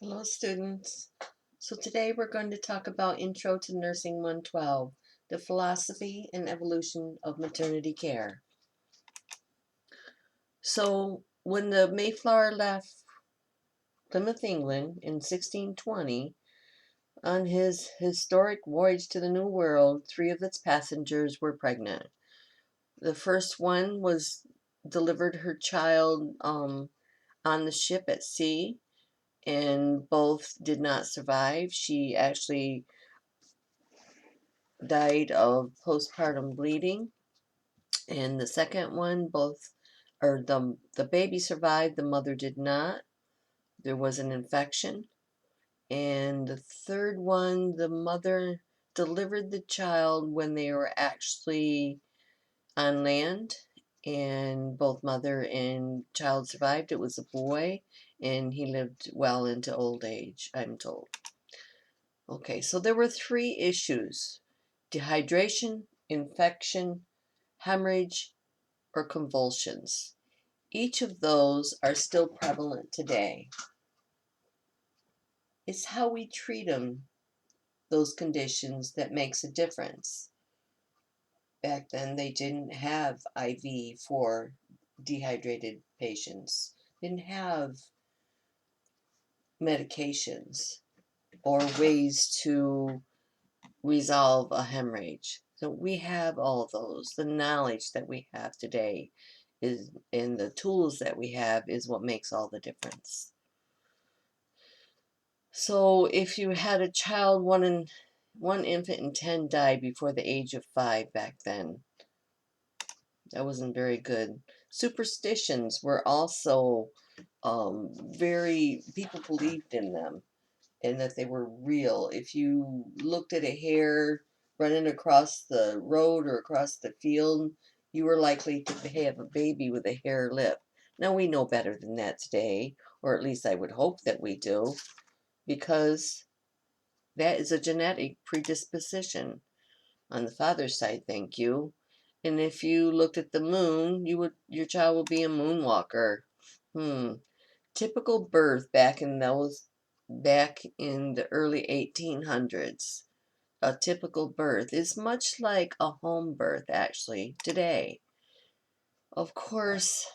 Hello, students. So today we're going to talk about Intro to Nursing 112, the philosophy and evolution of maternity care. So when the Mayflower left Plymouth, England in 1620, on his historic voyage to the New World, three of its passengers were pregnant. The first one was delivered her child on the ship at sea, and both did not survive. She actually died of postpartum bleeding, and the second one, the baby survived, the mother did not. There was an infection. And the third one, the mother delivered the child when they were actually on land, and both mother and child survived. It was a boy, and he lived well into old age, I'm told. Okay, so there were three issues: dehydration, infection, hemorrhage, or convulsions. Each of those are still prevalent today. It's how we treat them, those conditions, that makes a difference. Back then, they didn't have IV for dehydrated patients, didn't have medications or ways to resolve a hemorrhage. So we have all those. The knowledge that we have today is, and the tools that we have, is what makes all the difference. So if you had a child, one infant and 10 died before the age of 5 back then. That wasn't very good. Superstitions were also people believed in them and that they were real. If you looked at a hare running across the road or across the field, you were likely to have a baby with a hare lip. Now we know better than that today, or at least I would hope that we do, because that is a genetic predisposition on the father's side, thank you. And if you looked at the moon, your child would be a moonwalker. Hmm. Typical birth back in the early 1800s. A typical birth is much like a home birth actually today. Of course,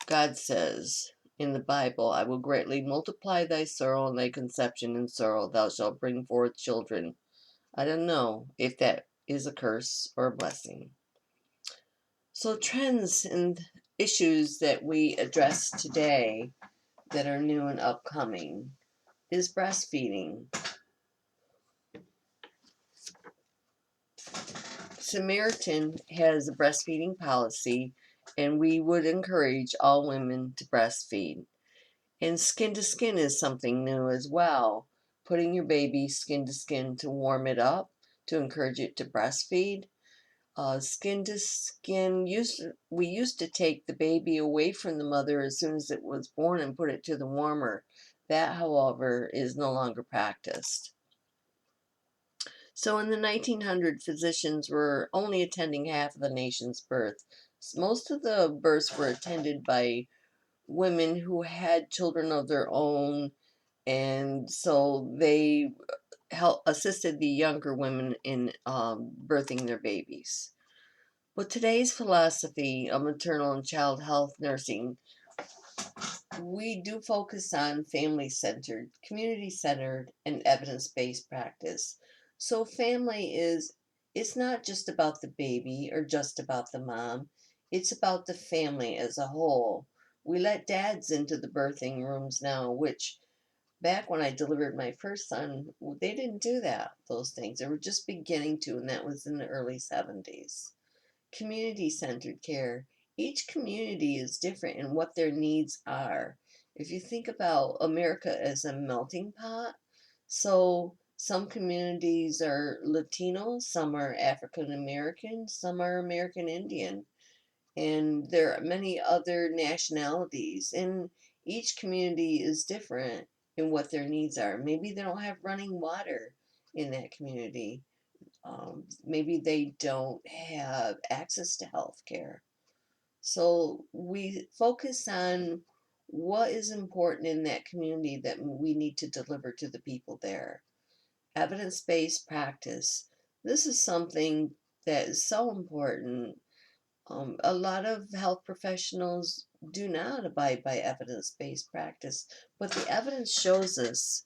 God says in the Bible, I will greatly multiply thy sorrow and thy conception in sorrow. Thou shalt bring forth children. I don't know if that is a curse or a blessing. So, trends and issues that we address today that are new and upcoming is breastfeeding. Samaritan has a breastfeeding policy, and we would encourage all women to breastfeed. And skin to skin is something new as well. Putting your baby skin to skin to warm it up, to encourage it to breastfeed. Skin to skin, we used to take the baby away from the mother as soon as it was born and put it to the warmer. That, however, is no longer practiced. So in the 1900s, physicians were only attending half of the nation's births. Most of the births were attended by women who had children of their own, and so they assisted the younger women in birthing their babies. With today's philosophy of maternal and child health nursing, we do focus on family-centered, community-centered, and evidence-based practice. So it's not just about the baby or just about the mom. It's about the family as a whole. We let dads into the birthing rooms now, which back when I delivered my first son, they didn't do those things. They were just beginning to, and that was in the early 70s. Community-centered care. Each community is different in what their needs are. If you think about America as a melting pot, so some communities are Latino, some are African American, some are American Indian, and there are many other nationalities, and each community is different in what their needs are. Maybe they don't have running water in that community. Maybe they don't have access to health care. So we focus on What is important in that community that we need to deliver to the people there? Evidence-based practice. This is something that is so important. A lot of health professionals do not abide by evidence-based practice, but the evidence shows us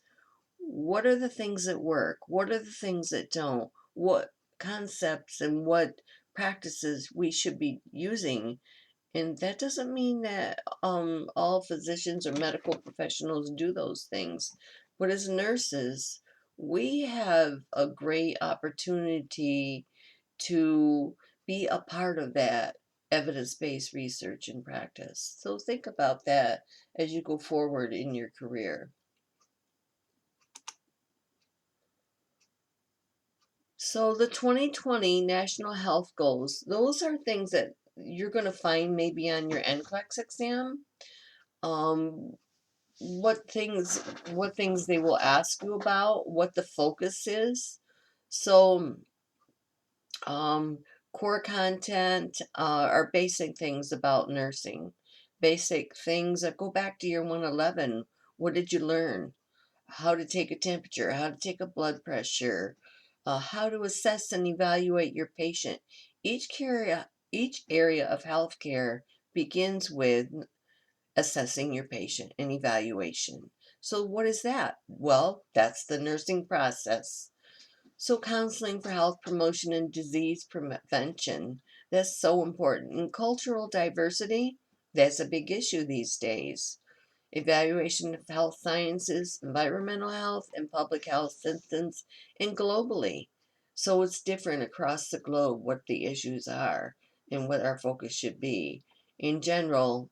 what are the things that work, what are the things that don't, what concepts and what practices we should be using. And that doesn't mean that all physicians or medical professionals do those things. But as nurses, we have a great opportunity to be a part of that evidence-based research and practice. So think about that as you go forward in your career. So the 2020 National Health Goals, those are things that you're going to find maybe on your NCLEX exam. Um, what things they will ask you about, what the focus is. So um, core content are basic things about nursing, basic things that go back to your 111. What did you learn? How to take a temperature, how to take a blood pressure, how to assess and evaluate your patient. Each area of healthcare begins with assessing your patient and evaluation. So, what is that? Well, that's the nursing process. So, counseling for health promotion and disease prevention, that's so important. And cultural diversity, that's a big issue these days. Evaluation of health sciences, environmental health, and public health systems, and globally. So, it's different across the globe what the issues are and what our focus should be. In general,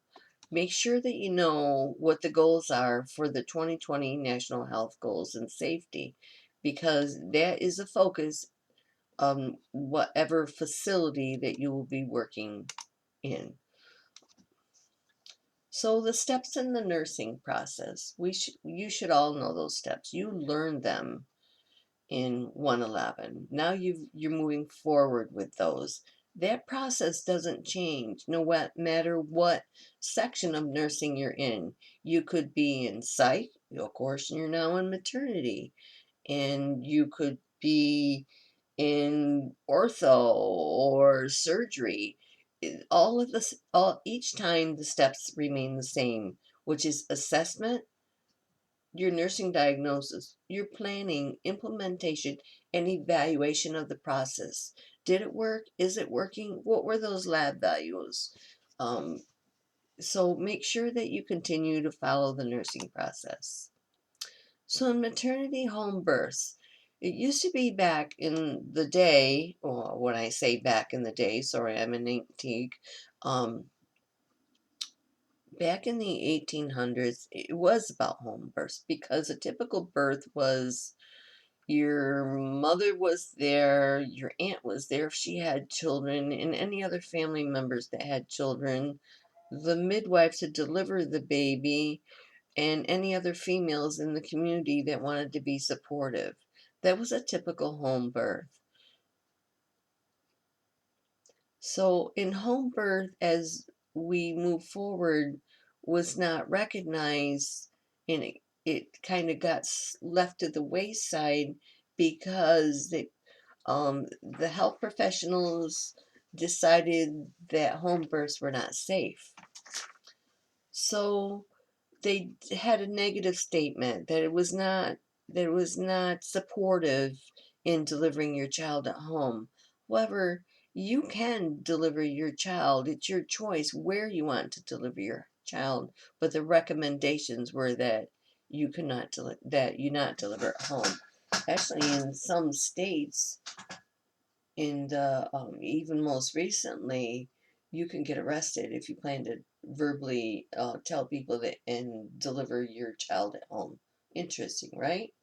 make sure that you know what the goals are for the 2020 National Health Goals and Safety, because that is a focus on whatever facility that you will be working in. So the steps in the nursing process, you should all know those steps. You learned them in 111. Now you're moving forward with those. That process doesn't change no matter what section of nursing you're in. You could be in psych, of course, you're now in maternity, and you could be in ortho or surgery. All of this, all each time the steps remain the same, which is assessment, your nursing diagnosis, your planning, implementation, and evaluation of the process. Did it work? Is it working? What were those lab values? Um, so make sure that you continue to follow the nursing process. So in maternity home births, it used to be back in the day, or when I say back in the day, sorry, I'm an antique. Um, Back in the 1800s, it was about home births because a typical birth was your mother was there, your aunt was there if she had children, and any other family members that had children, the midwife to deliver the baby, and any other females in the community that wanted to be supportive. That was a typical home birth. So, in home birth, as we move forward, was not recognized, and it kind of got left to the wayside because the health professionals decided that home births were not safe. So they had a negative statement that it was not supportive in delivering your child at home. However, you can deliver your child. It's your choice where you want to deliver your child, but the recommendations were that you not deliver at home. Actually, in some states, and even most recently, you can get arrested if you plan to verbally tell people that and deliver your child at home. Interesting, right?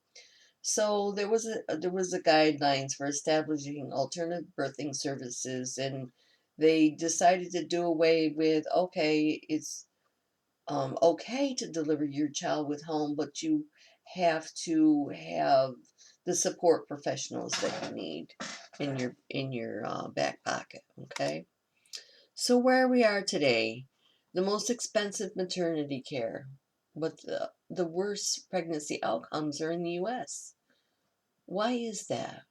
So there was a guidelines for establishing alternative birthing services, and they decided to do away with, okay, it's okay to deliver your child with home, but you have to have the support professionals that you need in your back pocket. Okay, so where we are today, the most expensive maternity care, but the worst pregnancy outcomes are in the US. Why is that?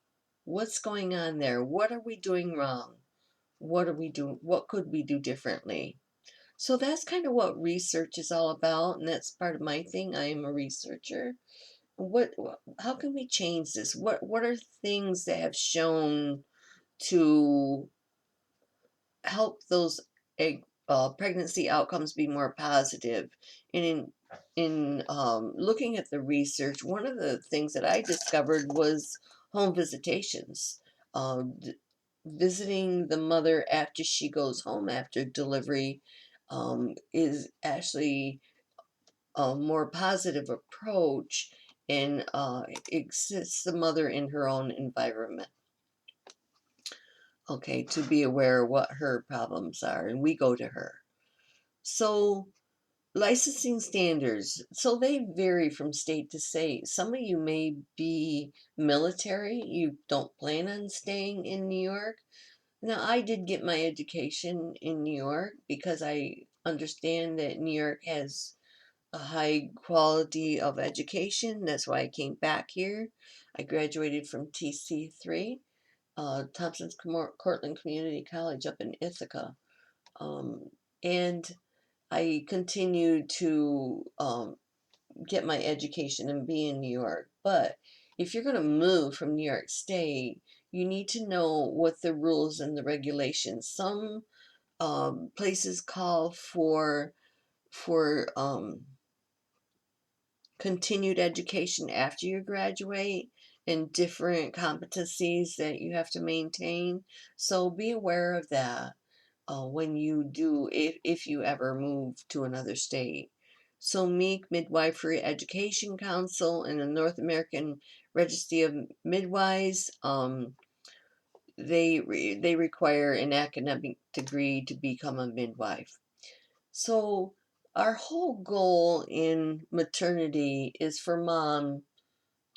What's going on there? What are we doing wrong? What are we doing? What could we do differently? So that's kind of what research is all about, and that's part of my thing. I am a researcher. How can we change this? What are things that have shown to help those pregnancy outcomes be more positive? And in looking at the research, one of the things that I discovered was home visitations. Visiting the mother after she goes home after delivery is actually a more positive approach, and exists the mother in her own environment. Okay, to be aware of what her problems are, and we go to her. So, licensing standards, so they vary from state to state. Some of you may be military, you don't plan on staying in New York. Now, I did get my education in New York because I understand that New York has a high quality of education. That's why I came back here. I graduated from TC3, Thompson's Cortland Community College up in Ithaca. Um, and I continued to get my education and be in New York. But if you're going to move from New York State, you need to know what the rules and the regulations. Some places call for continued education after you graduate and different competencies that you have to maintain. So be aware of that when you do, if you ever move to another state. So MEEC, Midwifery Education Council, and the North American Registry of Midwives, they require an academic degree to become a midwife. So our whole goal in maternity is for mom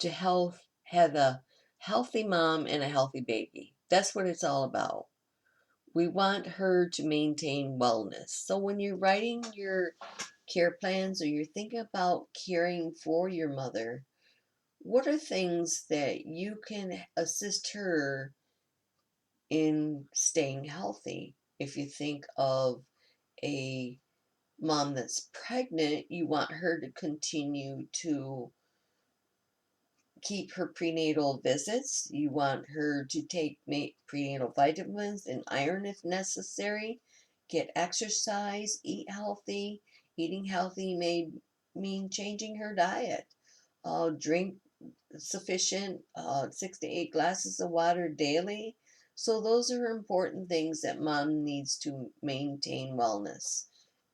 to have a healthy mom and a healthy baby. That's what it's all about. We want her to maintain wellness. So when you're writing your care plans or you're thinking about caring for your mother, what are things that you can assist her in staying healthy? If you think of a mom that's pregnant, you want her to continue to keep her prenatal visits. You want her to take prenatal vitamins and iron if necessary, get exercise, eat healthy. Eating healthy may mean changing her diet. Drink sufficient 6 to 8 glasses of water daily. So those are important things that mom needs to maintain wellness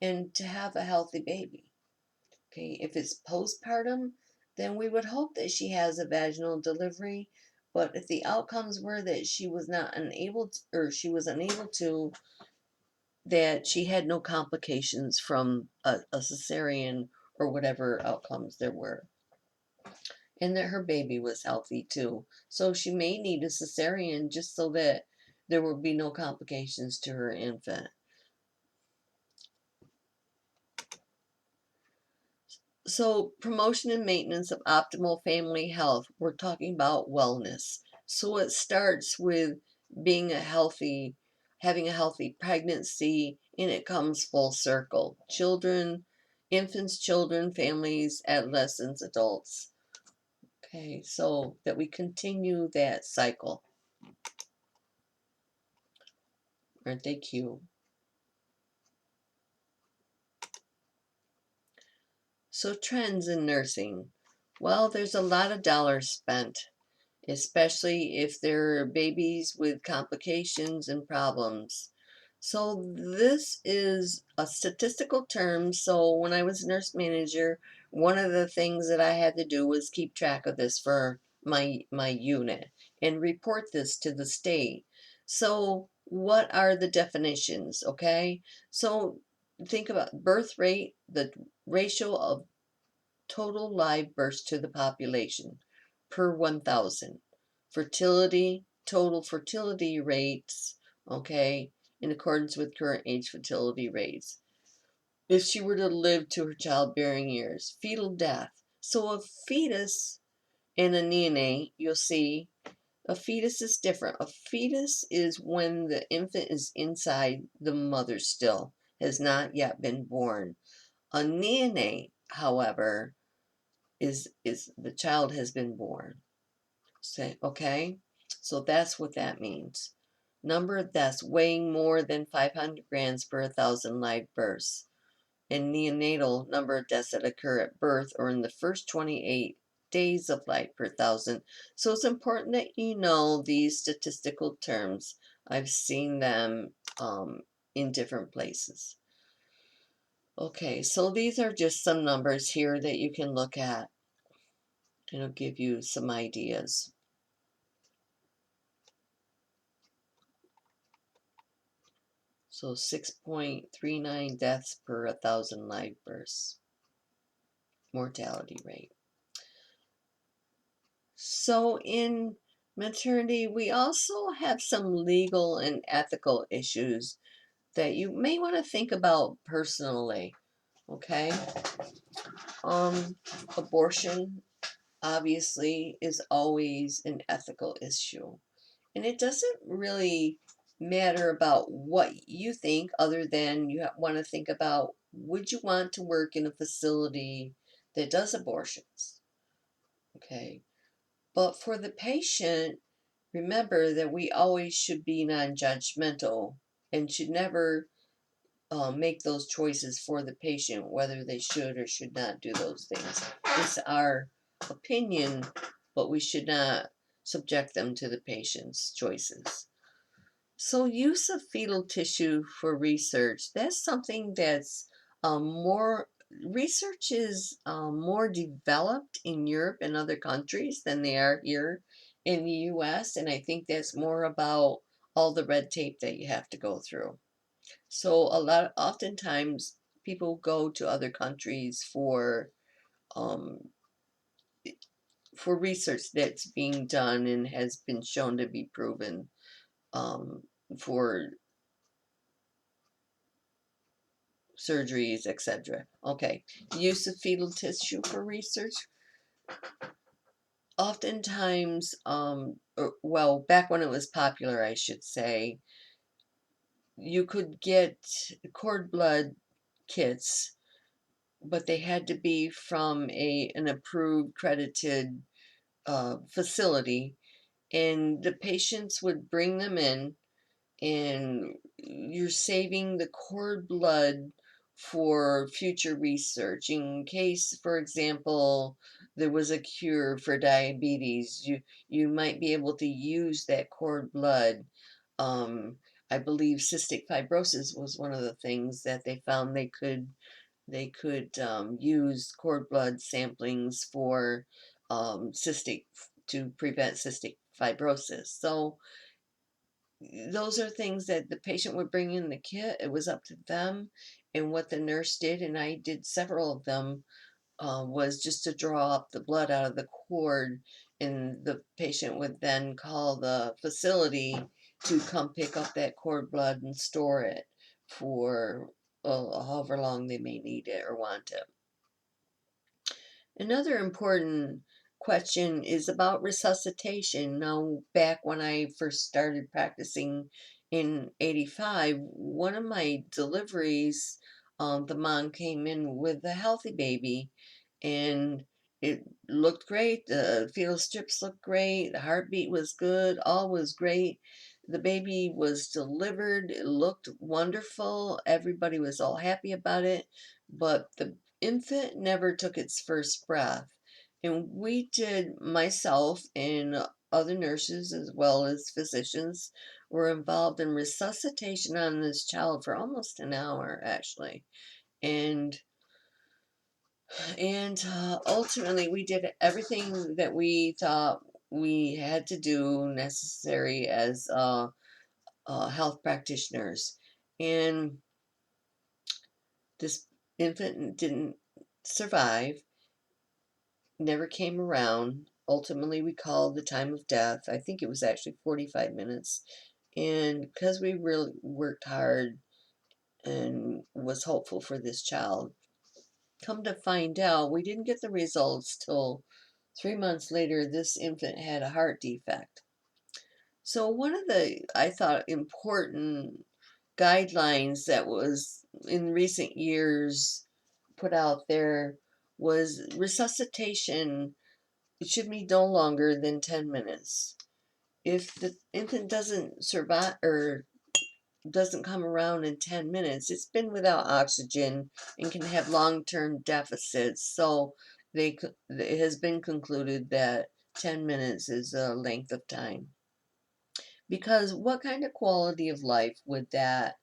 and to have a healthy baby. Okay, if it's postpartum, then we would hope that she has a vaginal delivery. But if the outcomes were that she was not unable to, or she was unable to, that she had no complications from a cesarean or whatever outcomes there were, and that her baby was healthy too. So she may need a cesarean just so that there will be no complications to her infant. So, promotion and maintenance of optimal family health, we're talking about wellness. So, it starts with being having a healthy pregnancy, and it comes full circle. Children, infants, children, families, adolescents, adults. Okay, so that we continue that cycle. Aren't they cute? So, trends in nursing. Well, there's a lot of dollars spent, especially if there are babies with complications and problems. So, this is a statistical term. So, when I was nurse manager, one of the things that I had to do was keep track of this for my unit and report this to the state. So, what are the definitions? Okay, so think about birth rate, the ratio of total live births to the population per 1,000. Fertility, total fertility rates, okay, in accordance with current age fertility rates. if she were to live to her childbearing years. Fetal death. So a fetus and a neonate, you'll see, a fetus is different. A fetus is when the infant is inside the mother still, has not yet been born. A neonate, however, is the child has been born. Say, okay? So that's what that means. Number of deaths weighing more than 500 grams per 1,000 live births. And neonatal, number of deaths that occur at birth or in the first 28 days of life per 1,000. So it's important that you know these statistical terms. I've seen them in different places. Okay, so these are just some numbers here that you can look at. It'll give you some ideas. So 6.39 deaths per 1,000 live births, mortality rate. So in maternity, we also have some legal and ethical issues that you may want to think about personally. Okay. Um, Abortion obviously is always an ethical issue. And it doesn't really matter about what you think, other than you want to think about, would you want to work in a facility that does abortions? Okay. But for the patient, remember that we always should be non judgmental and should never make those choices for the patient, whether they should or should not do those things. It's our opinion, but we should not subject them to the patient's choices. So, use of fetal tissue for research, that's something that's more, research is more developed in Europe and other countries than they are here in the US. And I think that's more about all the red tape that you have to go through. So, oftentimes, people go to other countries um, for research that's being done and has been shown to be proven um, for surgeries, etc. Okay, use of fetal tissue for research. Oftentimes, well, back when it was popular, I should say, you could get cord blood kits, but they had to be from an approved, credited facility, and the patients would bring them in, and you're saving the cord blood for future research in case, for example, there was a cure for diabetes. You might be able to use that cord blood. um, I believe cystic fibrosis was one of the things that they found they could use cord blood samplings for cystic to prevent cystic fibrosis. So those are things that the patient would bring in the kit. It was up to them. And what the nurse did, and I did several of them, was just to draw up the blood out of the cord. And the patient would then call the facility to come pick up that cord blood and store it for however long they may need it or want it. Another important question is about resuscitation. Now, back when I first started practicing in 85, one of my deliveries, the mom came in with a healthy baby, and it looked great. The fetal strips looked great. The heartbeat was good. All was great. The baby was delivered. It looked wonderful. Everybody was all happy about it. But the infant never took its first breath. And we did, myself and other nurses as well as physicians were involved in resuscitation on this child for almost an hour, actually. And ultimately we did everything that we thought we had to do necessary as health practitioners. And this infant didn't survive, never came around. Ultimately, we called the time of death. I think it was actually 45 minutes. And because we really worked hard and was hopeful for this child. Come to find out, we didn't get the results till 3 months later. This infant had a heart defect. So one of the, I thought, important guidelines that was in recent years put out there was resuscitation. It should be no longer than 10 minutes. If the infant doesn't survive or doesn't come around in 10 minutes, it's been without oxygen and can have long-term deficits. So it has been concluded that 10 minutes is a length of time. Because what kind of quality of life would that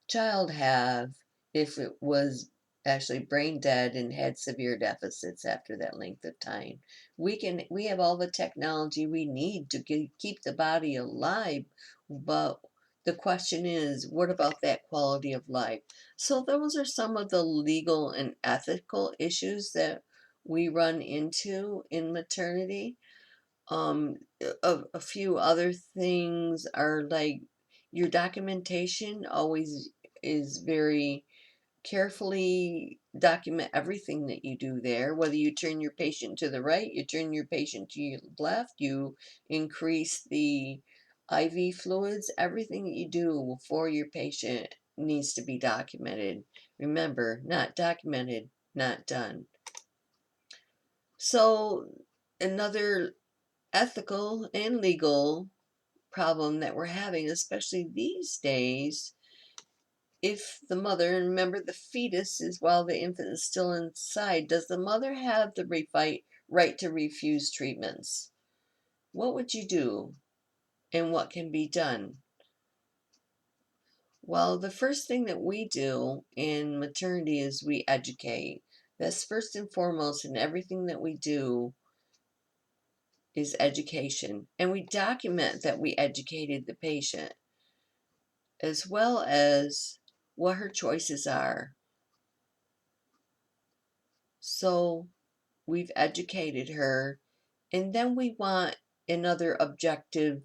child have if it was actually brain dead and had severe deficits after that length of time? We have all the technology we need to keep the body alive, but the question is, what about that quality of life? So those are some of the legal and ethical issues that we run into in maternity. A few other things are like your documentation always is very carefully document everything that you do there, whether you turn your patient to the right, you turn your patient to your left, you increase the IV fluids, everything that you do for your patient needs to be documented. Remember, not documented, not done. So another ethical and legal problem that we're having, especially these days, if the mother, and remember the fetus is while the infant is still inside, does the mother have the right to refuse treatments? What would you do and what can be done? Well, the first thing that we do in maternity is we educate. That's first and foremost in everything that we do is education. And we document that we educated the patient as well as what her choices are. So we've educated her, and then we want another objective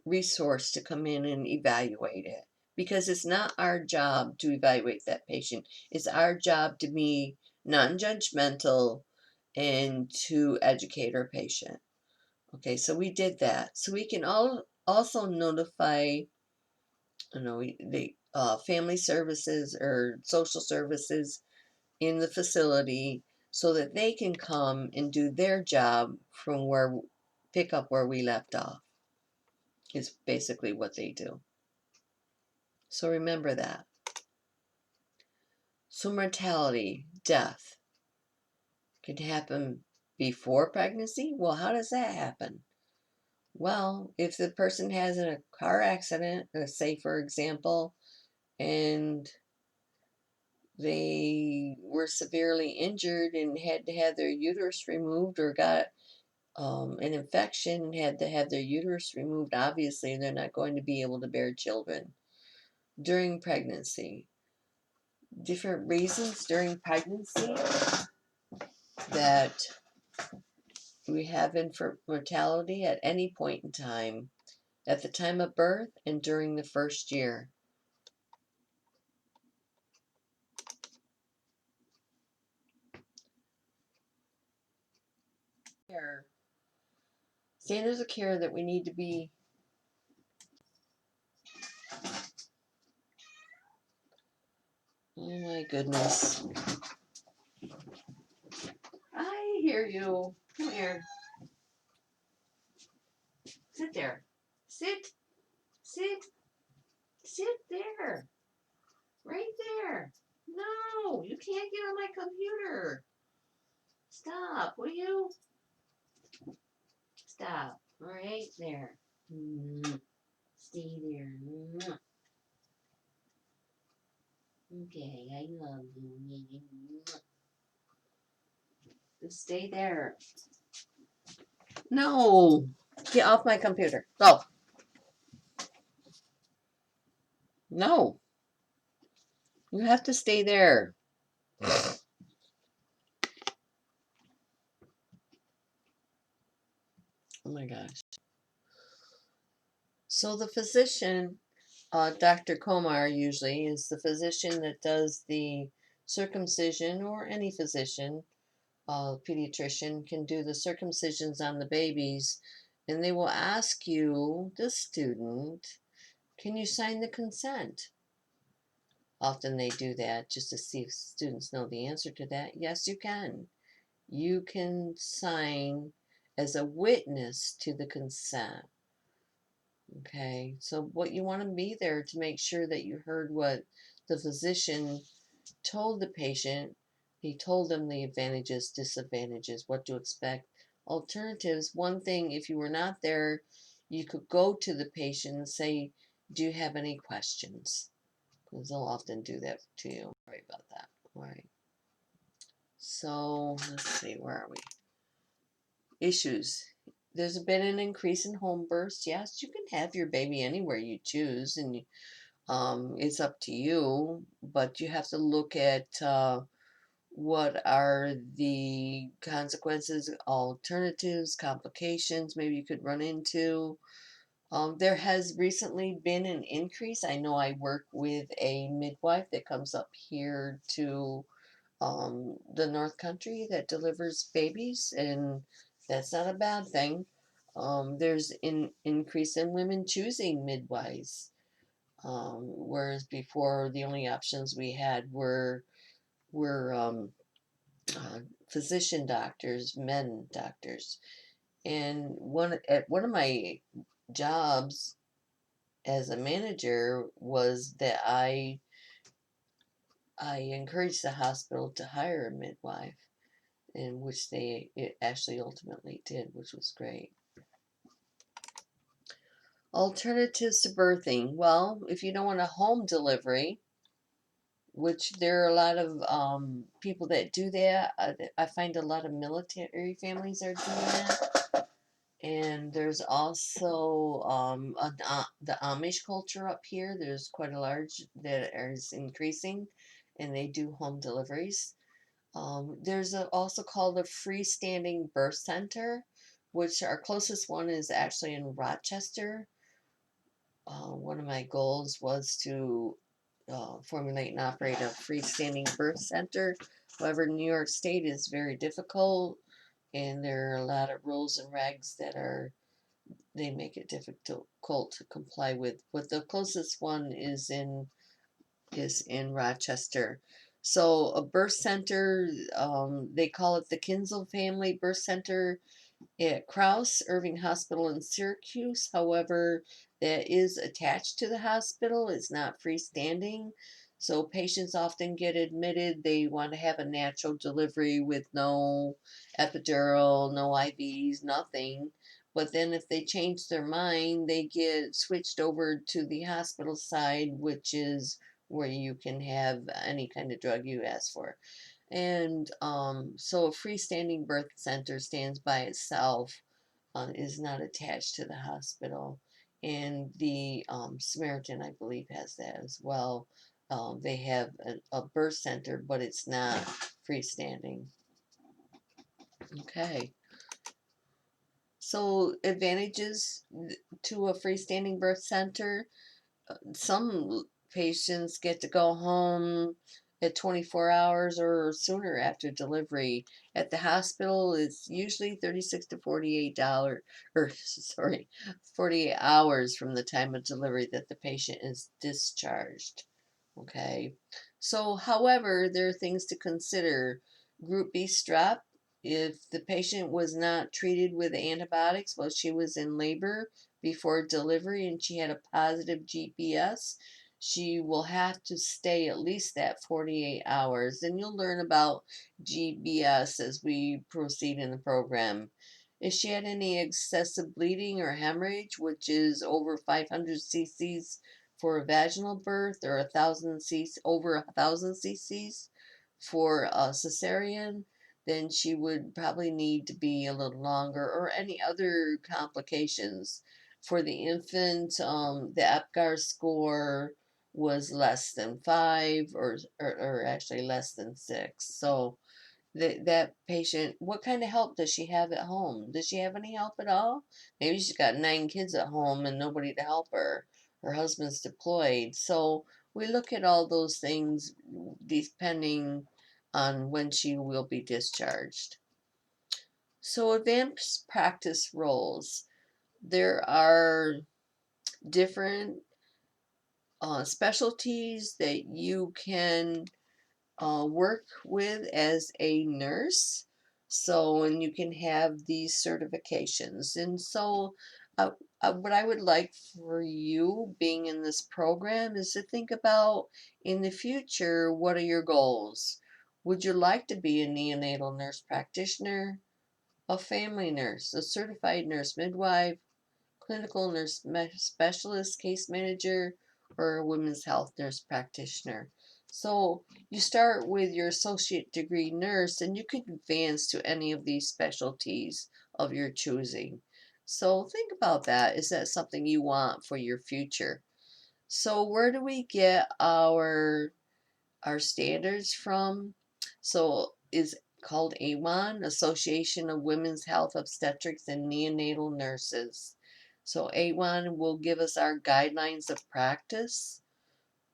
resource to come in and evaluate it, because it's not our job to evaluate that patient. It's our job to be non-judgmental and to educate our patient. Okay, so we did that. So we can also notify, the family services or social services in the facility so that they can come and do their job from pick up where we left off, is basically what they do. So remember that. So mortality, death, can happen before pregnancy. Well, how does that happen? Well, if the person has a car accident, let's say for example, and they were severely injured and had to have their uterus removed, or got an infection and had to have their uterus removed, obviously they're not going to be able to bear children during pregnancy. Different reasons during pregnancy that we have mortality at any point in time, at the time of birth and during the first year. Standards of care that we need to be. Oh my goodness. I hear you. Come here. Sit there. Sit. Sit. Sit there. Right there. No, you can't get on my computer. Stop, will you? Stop. Right there. Stay there. Okay, I love you. Just stay there. No. Get off my computer. Go. No. You have to stay there. Oh my gosh. So the physician Dr. Komar usually is the physician that does the circumcision, or any physician, pediatrician can do the circumcisions on the babies, and they will ask you, the student, can you sign the consent? Often they do that just to see if students know the answer to that. Yes, you can. You can sign as a witness to the consent. Okay, so what you want to be there to make sure that you heard what the physician told the patient. He told them the advantages, disadvantages, what to expect, alternatives. One thing, if you were not there, you could go to the patient and say, do you have any questions? Because they'll often do that to you. Sorry about that. All right. So let's see, where are we? Issues. There's been an increase in home births. Yes, you can have your baby anywhere you choose, and it's up to you, but you have to look at what are the consequences, alternatives, complications maybe you could run into. There has recently been an increase. I know I work with a midwife that comes up here to the North Country that delivers babies, and that's not a bad thing. There's an increase in women choosing midwives, whereas before the only options we had were uh, physician doctors, men doctors. And one of my jobs as a manager was that I encouraged the hospital to hire a midwife, in which they it actually ultimately did, which was great. Alternatives to birthing. Well, if you don't want a home delivery, which there are a lot of people that do that, I find a lot of military families are doing that. And there's also the Amish culture up here. There's quite a large that is increasing, and they do home deliveries. There's also called a freestanding birth center, which our closest one is actually in Rochester. One of my goals was to formulate and operate a freestanding birth center. However, New York State is very difficult, and there are a lot of rules and regs that they make it difficult to comply with. But the closest one is in Rochester. So a birth center, they call it the Kinzel Family Birth Center at Krause Irving Hospital in Syracuse. However, that is attached to the hospital. It's not freestanding. So patients often get admitted. They want to have a natural delivery with no epidural, no IVs, nothing. But then if they change their mind, they get switched over to the hospital side, which is where you can have any kind of drug you ask for. And so a freestanding birth center stands by itself, is not attached to the hospital. And the Samaritan, I believe, has that as well. They have a birth center, but it's not freestanding. Okay. So advantages to a freestanding birth center. Some patients get to go home at 24 hours or sooner after delivery. At the hospital, it's usually 36 to 48 dollars, or sorry, 48 hours from the time of delivery that the patient is discharged. Okay. So, however, there are things to consider. Group B strep, if the patient was not treated with antibiotics while she was in labor before delivery and she had a positive GPS, she will have to stay at least that 48 hours. And you'll learn about GBS as we proceed in the program. If she had any excessive bleeding or hemorrhage, which is over 500 cc's for a vaginal birth, or 1,000 cc, over 1,000 cc's for a cesarean, then she would probably need to be a little longer, or any other complications. For the infant, the APGAR score was less than 5, or actually less than 6. So that patient, what kind of help does she have at home? Does she have any help at all? Maybe she's got 9 kids at home and nobody to help her. her husband's deployed. So we look at all those things depending on when she will be discharged. So advanced practice roles. There are different specialties that you can work with as a nurse. So, and you can have these certifications. And so, what I would like for you being in this program is to think about in the future, what are your goals? Would you like to be a neonatal nurse practitioner, a family nurse, a certified nurse midwife, clinical nurse specialist, case manager, or a women's health nurse practitioner? So you start with your associate degree nurse, and you can advance to any of these specialties of your choosing. So think about that. Is that something you want for your future? So where do we get our standards from? So is called AWON, Association of Women's Health Obstetrics and Neonatal Nurses. So AWON will give us our guidelines of practice.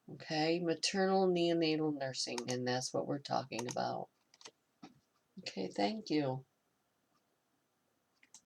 Okay, maternal neonatal nursing, and that's what we're talking about. Okay, thank you.